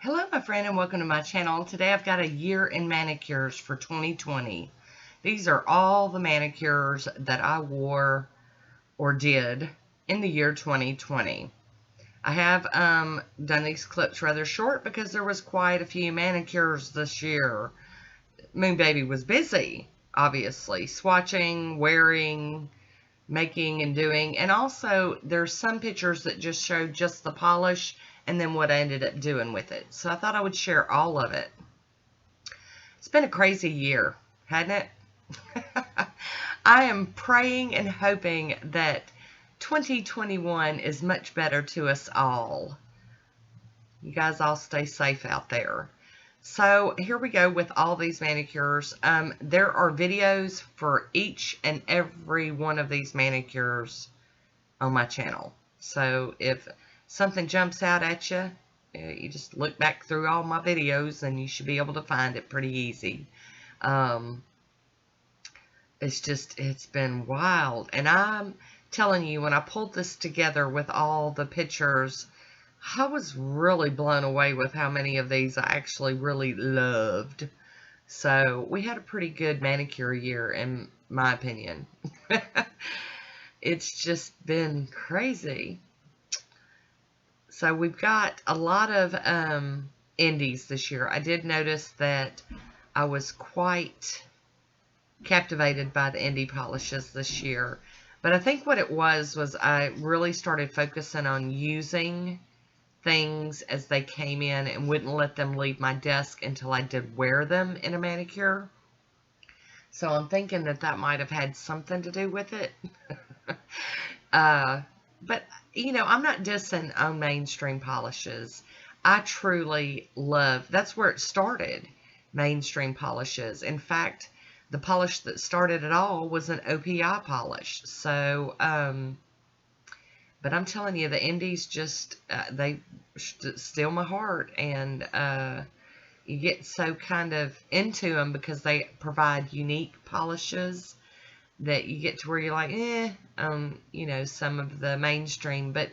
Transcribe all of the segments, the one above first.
Hello, my friend, and welcome to my channel. Today I've got a year in manicures for 2020. These are all the manicures that I wore or did in the year 2020. I have done these clips rather short because there was quite a few manicures this year. Moon Baby was busy, obviously, swatching, wearing, making, and doing. And also, there's some pictures that just show just the polish and then what I ended up doing with it. So I thought I would share all of it. It's been a crazy year, hadn't it? I am praying and hoping that 2021 is much better to us all. You guys all stay safe out there. So here we go with all these manicures. There are videos for each and every one of these manicures on my channel. So if something jumps out at you, you just look back through all my videos and you should be able to find it pretty easy. It's been wild. And I'm telling you, when I pulled this together with all the pictures, I was really blown away with how many of these I actually really loved. So we had a pretty good manicure year, in my opinion. It's just been crazy. So we've got a lot of indies this year. I did notice that I was quite captivated by the indie polishes this year. But I think what it was I really started focusing on using things as they came in and wouldn't let them leave my desk until I did wear them in a manicure. So I'm thinking that that might have had something to do with it. But, you know, I'm not dissing on mainstream polishes. I truly love, that's where it started, mainstream polishes. In fact, the polish that started it all was an OPI polish. So, but I'm telling you, the indies just, they steal my heart. And you get so kind of into them because they provide unique polishes that you get to where you're like, you know, some of the mainstream, but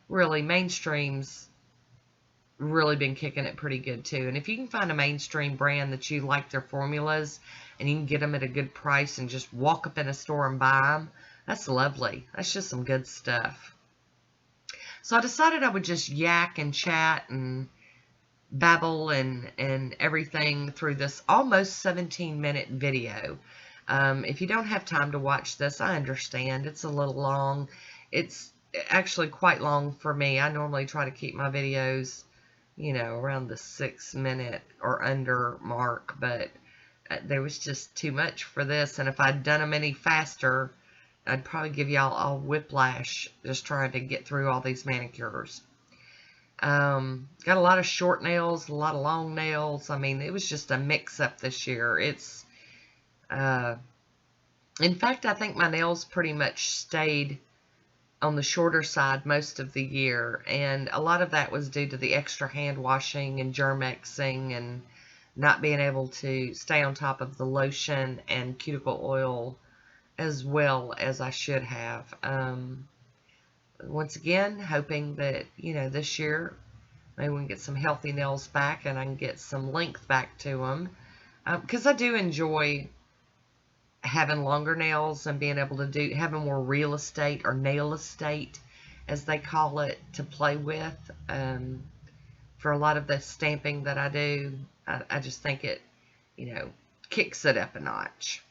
really mainstream's really been kicking it pretty good too. And if you can find a mainstream brand that you like their formulas and you can get them at a good price and just walk up in a store and buy them, that's lovely. That's just some good stuff. So I decided I would just yak and chat and babble and everything through this almost 17-minute video. If you don't have time to watch this, I understand. It's a little long. It's actually quite long for me. I normally try to keep my videos, you know, around the 6-minute or under mark, but there was just too much for this. And if I'd done them any faster, I'd probably give y'all all whiplash just trying to get through all these manicures. Got a lot of short nails, a lot of long nails. I mean, it was just a mix-up this year. It's in fact, I think my nails pretty much stayed on the shorter side most of the year, and a lot of that was due to the extra hand washing and germexing and not being able to stay on top of the lotion and cuticle oil as well as I should have. Once again, hoping that, you know, this year maybe we can get some healthy nails back and I can get some length back to them, because I do enjoy having longer nails and being able to having more real estate or nail estate, as they call it, to play with. For a lot of the stamping that I do, I just think it, you know, kicks it up a notch.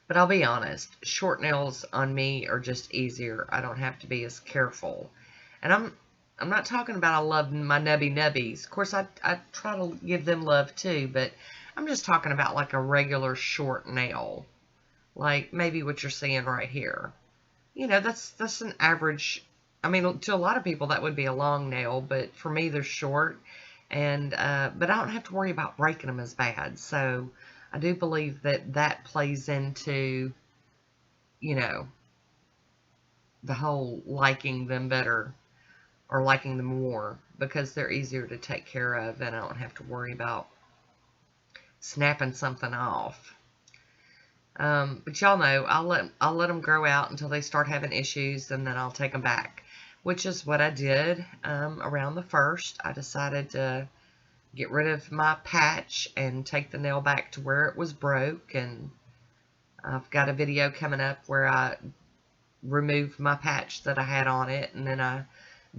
But I'll be honest, short nails on me are just easier. I don't have to be as careful. And I'm not talking about I love my nubby nubbies. Of course, I try to give them love too, but I'm just talking about like a regular short nail, like maybe what you're seeing right here. You know, that's an average. I mean, to a lot of people that would be a long nail, but for me they're short, and but I don't have to worry about breaking them as bad. So I do believe that that plays into, you know, the whole liking them better or liking them more, because they're easier to take care of and I don't have to worry about snapping something off. But y'all know, I'll let them grow out until they start having issues, and then I'll take them back. which is what I did around the 1st. I decided to get rid of my patch and take the nail back to where it was broke, and I've got a video coming up where I remove my patch that I had on it, and then I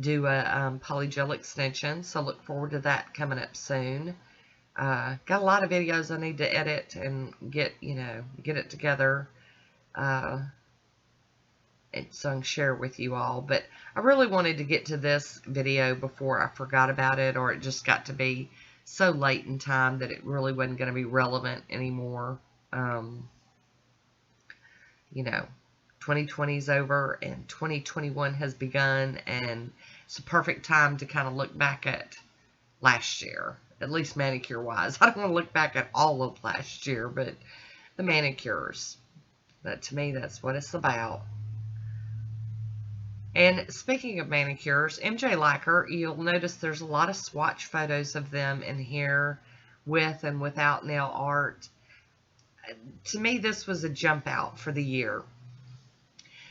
do a polygel extension, so look forward to that coming up soon. Got a lot of videos I need to edit and get it together, and so I can share with you all. But I really wanted to get to this video before I forgot about it, or it just got to be so late in time that it really wasn't going to be relevant anymore. 2020 is over and 2021 has begun, and it's a perfect time to kind of look back at last year, at least manicure wise. I don't want to look back at all of last year, but the manicures. But to me, that's what it's about. And speaking of manicures, GERmanikure, you'll notice there's a lot of swatch photos of them in here with and without nail art. To me, this was a jump out for the year.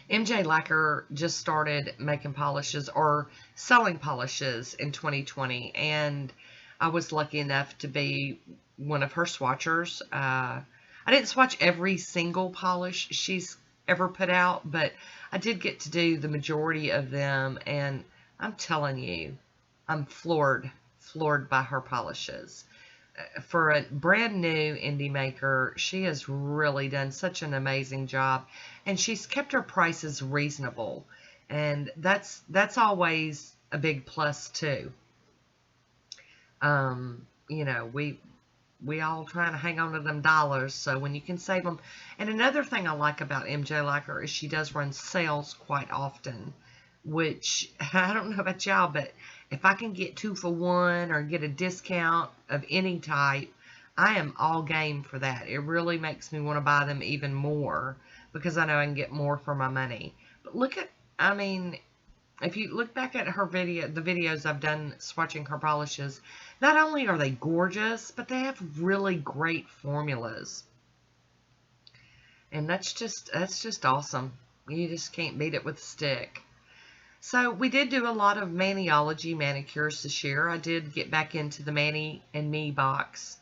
GERmanikure just started making polishes or selling polishes in 2020, and I was lucky enough to be one of her swatchers. I didn't swatch every single polish she's ever put out, but I did get to do the majority of them, and I'm telling you, I'm floored by her polishes. For a brand new indie maker, she has really done such an amazing job, and she's kept her prices reasonable, and that's always a big plus too. We all trying to hang on to them dollars, so when you can save them. And another thing I like about GERmanikure is she does run sales quite often, which I don't know about y'all, but if I can get 2 for 1 or get a discount of any type, I am all game for that. It really makes me want to buy them even more because I know I can get more for my money. But look at, if you look back at her the videos I've done swatching her polishes, not only are they gorgeous, but they have really great formulas. And that's just awesome. You just can't beat it with a stick. So we did do a lot of Maniology manicures this year. I did get back into the Mani and Me box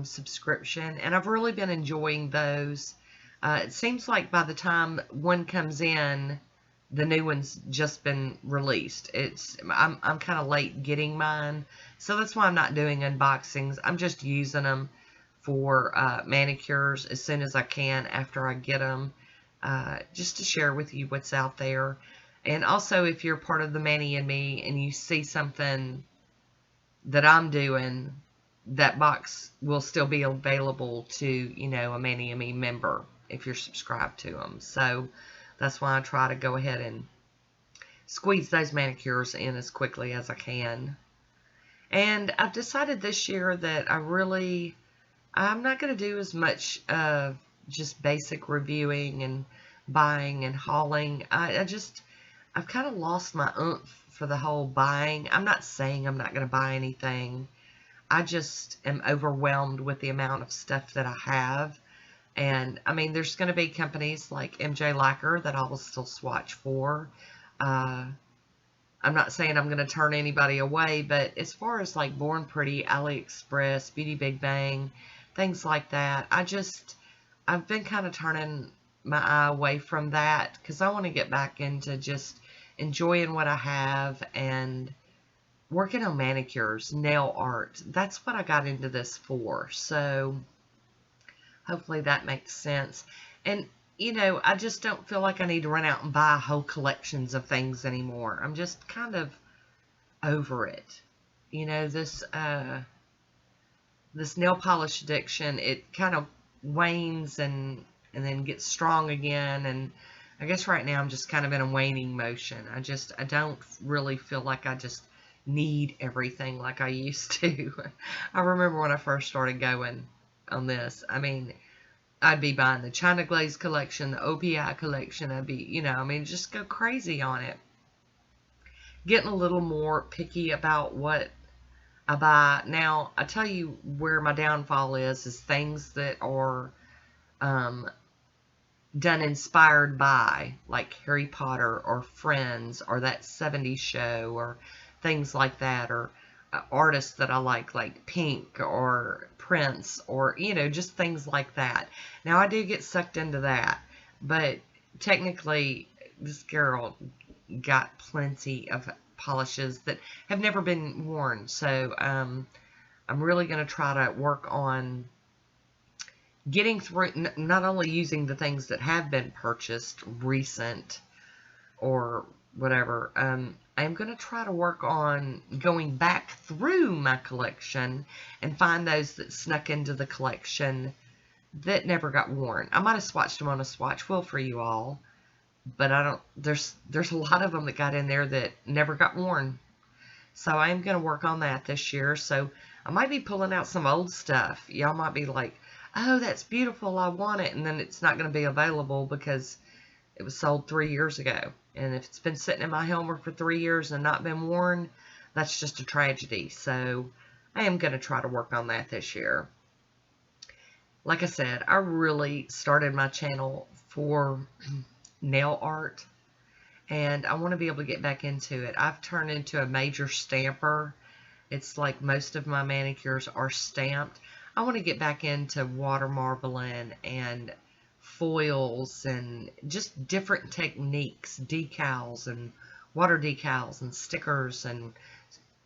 subscription, and I've really been enjoying those. It seems like by the time one comes in, the new one's just been released. I'm kind of late getting mine, so that's why I'm not doing unboxings. I'm just using them for manicures as soon as I can after I get them, just to share with you what's out there. And also, if you're part of the Mani and Me and you see something that I'm doing, that box will still be available to, a Mani and Me member if you're subscribed to them. So that's why I try to go ahead and squeeze those manicures in as quickly as I can. And I've decided this year that I'm not going to do as much just basic reviewing and buying and hauling. I've kind of lost my oomph for the whole buying. I'm not saying I'm not going to buy anything. I just am overwhelmed with the amount of stuff that I have. And, there's going to be companies like GERmanikure that I will still swatch for. I'm not saying I'm going to turn anybody away, but as far as like Born Pretty, AliExpress, Beauty Big Bang, things like that, I've been kind of turning my eye away from that because I want to get back into just enjoying what I have and working on manicures, nail art. That's what I got into this for. So hopefully that makes sense. And, I just don't feel like I need to run out and buy whole collections of things anymore. I'm just kind of over it. This nail polish addiction, it kind of wanes and then gets strong again. And I guess right now I'm just kind of in a waning motion. I don't really feel like I just need everything like I used to. I remember when I first started going on this, I'd be buying the China Glaze collection, the OPI collection. I'd be, just go crazy on it. Getting a little more picky about what I buy. Now, I tell you where my downfall is things that are done inspired by, like Harry Potter or Friends or that 70s show or things like that, or artists that I like Pink or Prince, or, you know, just things like that. Now, I do get sucked into that, but technically, this girl got plenty of polishes that have never been worn, so I'm really going to try to work on getting through, not only using the things that have been purchased recent or whatever. I'm going to try to work on going back through my collection and find those that snuck into the collection that never got worn. I might have swatched them on a swatch wheel for you all, but I don't, there's a lot of them that got in there that never got worn. So I am going to work on that this year. So I might be pulling out some old stuff. Y'all might be like, oh, that's beautiful, I want it. And then it's not going to be available because it was sold 3 years ago. And if it's been sitting in my Helmer for 3 years and not been worn, that's just a tragedy. So I am going to try to work on that this year. Like I said, I really started my channel for nail art, and I want to be able to get back into it. I've turned into a major stamper. It's like most of my manicures are stamped. I want to get back into water marbling and foils and just different techniques, decals and water decals and stickers and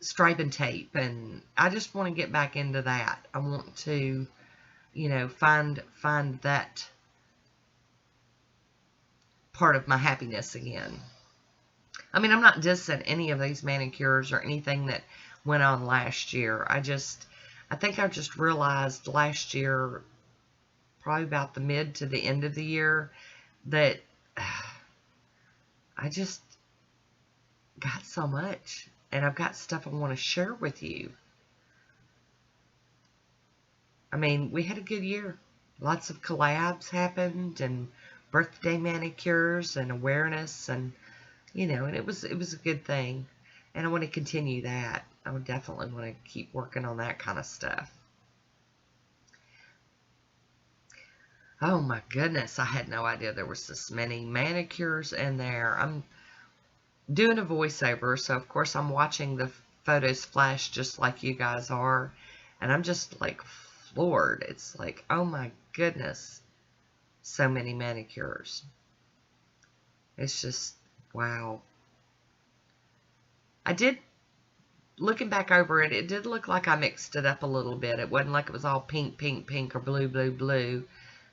stripe and tape, and I just want to get back into that. I want to, you know, find that part of my happiness again. I mean, I'm not dissing any of these manicures or anything that went on last year. I think I just realized last year, probably about the mid to the end of the year, that I just got so much, and I've got stuff I want to share with you. I mean, we had a good year. Lots of collabs happened, and birthday manicures and awareness, and, you know, and it was a good thing. And I want to continue that. I would definitely want to keep working on that kind of stuff. Oh my goodness, I had no idea there was this many manicures in there. I'm doing a voiceover, so of course I'm watching the photos flash just like you guys are, and I'm just like floored. It's like, oh my goodness, so many manicures. It's just, wow. I did, looking back over it, it did look like I mixed it up a little bit. It wasn't like it was all pink, pink, pink, or blue, blue, blue.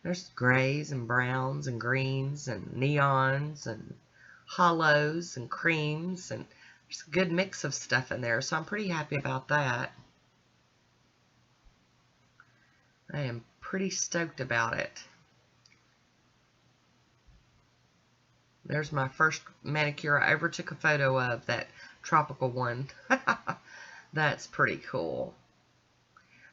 There's grays and browns and greens and neons and hollows and creams, and there's a good mix of stuff in there, so I'm pretty happy about that. I am pretty stoked about it. There's my first manicure I ever took a photo of, that tropical one. That's pretty cool.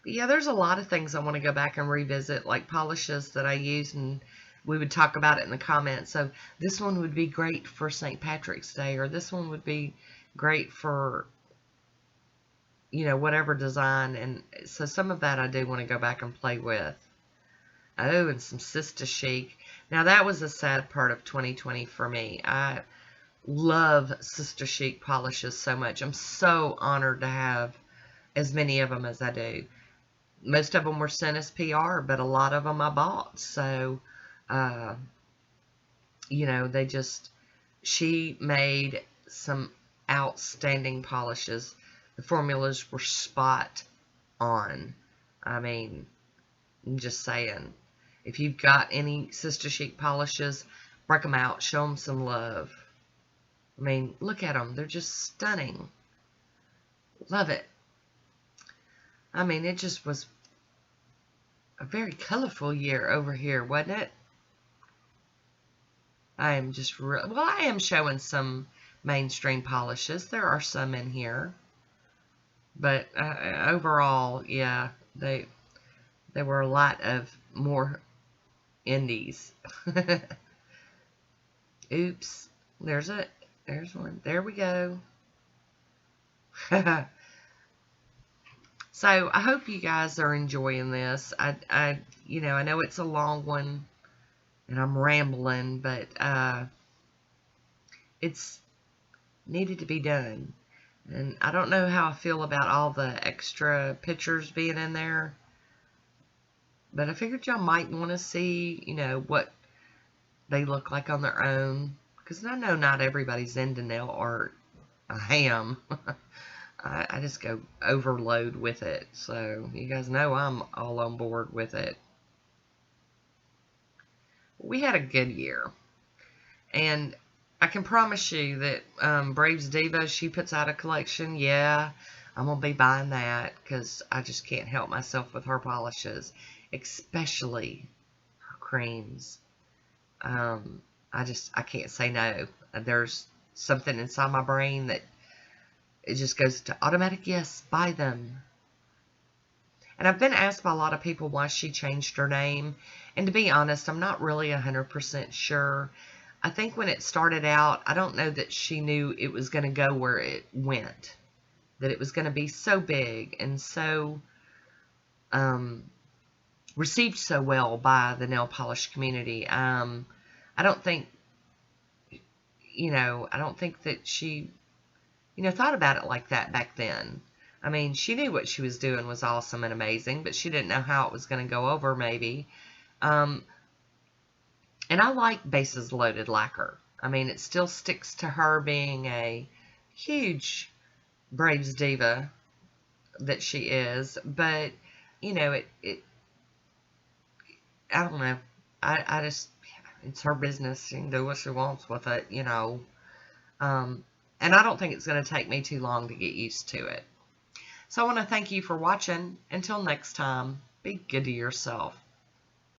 But yeah, there's a lot of things I want to go back and revisit, like polishes that I use, and we would talk about it in the comments. So this one would be great for St. Patrick's Day, or this one would be great for, you know, whatever design. And so some of that I do want to go back and play with. Oh, and some Sister Chic. Now that was a sad part of 2020 for me. I love Sister Chic polishes so much. I'm so honored to have as many of them as I do. Most of them were sent as PR, but a lot of them I bought. So, you know, she made some outstanding polishes. The formulas were spot on. I mean, I'm just saying, if you've got any Sister Chic polishes, break them out, show them some love. I mean, look at them. They're just stunning. Love it. I mean, it just was a very colorful year over here, wasn't it? I am just well, I am showing some mainstream polishes. There are some in here. But overall, yeah, they were a lot of more indies. Oops. There's one. There we go. So I hope you guys are enjoying this. You know, I know it's a long one, and I'm rambling, but it's needed to be done. And I don't know how I feel about all the extra pictures being in there, but I figured y'all might want to see, you know, what they look like on their own, because I know not everybody's into nail art. I am. I just go overload with it, so you guys know I'm all on board with it. We had a good year, and I can promise you that Braves Diva, she puts out a collection. Yeah, I'm going to be buying that because I just can't help myself with her polishes, especially her creams. I can't say no. There's something inside my brain that it just goes to automatic yes, buy them. And I've been asked by a lot of people why she changed her name. And to be honest, I'm not really 100% sure. I think when it started out, I don't know that she knew it was going to go where it went. That it was going to be so big and so received so well by the nail polish community. I don't think, I don't think that she, thought about it like that back then. I mean, she knew what she was doing was awesome and amazing, but she didn't know how it was going to go over, maybe. And I like Bases Loaded Lacquer. I mean, it still sticks to her being a huge Braves diva that she is, but, I don't know. I just, it's her business. She can do what she wants with it, and I don't think it's going to take me too long to get used to it. So I want to thank you for watching. Until next time, be good to yourself.